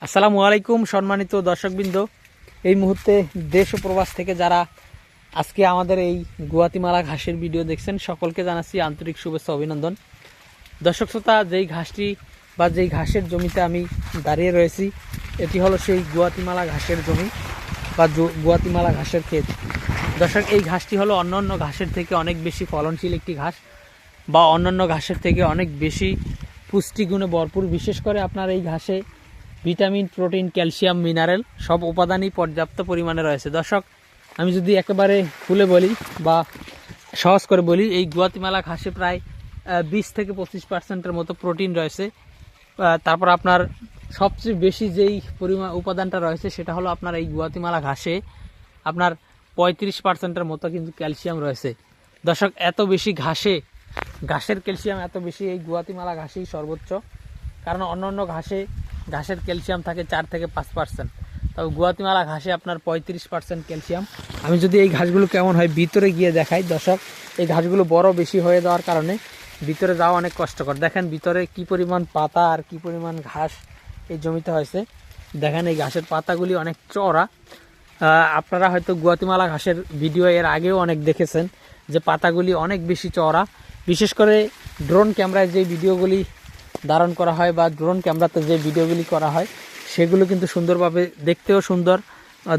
আসসালামু আলাইকুম সম্মানিত দর্শকবৃন্দ। এই মুহূর্তে দেশ ও প্রবাস থেকে যারা আজকে আমাদের এই গুয়াতিমালা ঘাসের ভিডিও দেখছেন সকলকে জানাচ্ছি আন্তরিক শুভেচ্ছা অভিনন্দন। দর্শক শ্রোতা, যেই ঘাসটি বা যেই ঘাসের জমিতে আমি দাঁড়িয়ে রয়েছি এটি হলো সেই গুয়াতিমালা ঘাসের জমি বা গুয়াতিমালা ঘাসের ক্ষেত। দর্শক, এই ঘাসটি হলো অন্যান্য ঘাসের থেকে অনেক বেশি ফলনশীল একটি ঘাস বা অন্যান্য ঘাসের থেকে অনেক বেশি পুষ্টিগুণে ভরপুর। বিশেষ করে আপনার এই ঘাসে ভিটামিন, প্রোটিন, ক্যালসিয়াম, মিনারেল সব উপাদানই পর্যাপ্ত পরিমাণে রয়েছে। দর্শক, আমি যদি একেবারে খুলে বলি বা সহজ করে বলি, এই গুয়াতিমালা ঘাসে প্রায় 20 থেকে 25% মতো প্রোটিন রয়েছে। তারপর আপনার সবচেয়ে বেশি যেই উপাদানটা রয়েছে সেটা হলো আপনার এই গুয়াতিমালা ঘাসে আপনার 35% মতো কিন্তু ক্যালসিয়াম রয়েছে। দর্শক, এত বেশি ঘাসের ক্যালসিয়াম এত বেশি এই গুয়াতিমালা ঘাসেই সর্বোচ্চ। কারণ অন্যান্য ঘাসের ক্যালসিয়াম থাকে 4 থেকে 5%, তবে গুয়াতিমালা ঘাসে আপনার 35% ক্যালসিয়াম। আমি যদি এই ঘাসগুলো কেমন হয় ভিতরে গিয়ে দেখাই, দর্শক, এই ঘাসগুলো বড় বেশি হয়ে যাওয়ার কারণে ভিতরে যাওয়া অনেক কষ্টকর। দেখেন ভিতরে কি পরিমাণ পাতা আর কি পরিমাণ ঘাস এই জমিতে হয়েছে। দেখেন এই ঘাসের পাতাগুলি অনেক চওড়া। আপনারা হয়তো গুয়াতিমালা ঘাসের ভিডিও এর আগেও অনেক দেখেছেন যে পাতাগুলি অনেক বেশি চওড়া। বিশেষ করে ড্রোন ক্যামেরায় যে ভিডিওগুলি ধারণ করা হয় বা ড্রোন ক্যামেরাতে যে ভিডিওগুলি করা হয় সেগুলো কিন্তু সুন্দরভাবে, দেখতেও সুন্দর,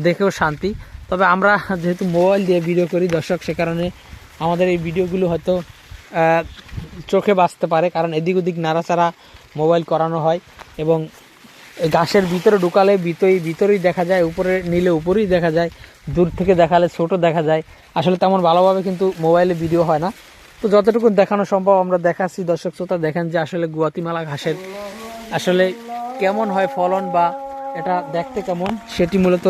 দেখেও শান্তি। তবে আমরা যেহেতু মোবাইল দিয়ে ভিডিও করি দর্শক, সে কারণে আমাদের এই ভিডিওগুলো হয়তো চোখে বাজতে পারে, কারণ এদিক ওদিক নাড়াচাড়া মোবাইল করানো হয় এবং ঘাসের ভিতরে ঢুকালে ভিতরেই দেখা যায়, উপরে নিলে উপরেই দেখা যায়, দূর থেকে দেখালে ছোট দেখা যায়। আসলে তেমন ভালোভাবে কিন্তু মোবাইলে ভিডিও হয় না। তো যতটুকু দেখানো সম্ভব আমরা দেখাচ্ছি। দর্শক শ্রোতা, দেখেন যে আসলে গুয়াতিমালা ঘাসের আসলে কেমন হয় ফলন বা এটা দেখতে কেমন সেটি মূলত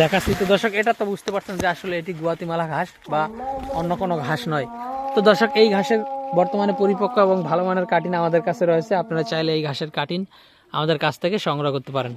দেখাচ্ছি। তো দর্শক, এটা তো বুঝতে পারছেন যে আসলে এটি গুয়াতিমালা ঘাস বা অন্য কোনো ঘাস নয়। তো দর্শক, এই ঘাসের বর্তমানে পরিপক্ক এবং ভালো মানের কাটিন আমাদের কাছে রয়েছে। আপনারা চাইলে এই ঘাসের কাটিন আমাদের কাছ থেকে সংগ্রহ করতে পারেন।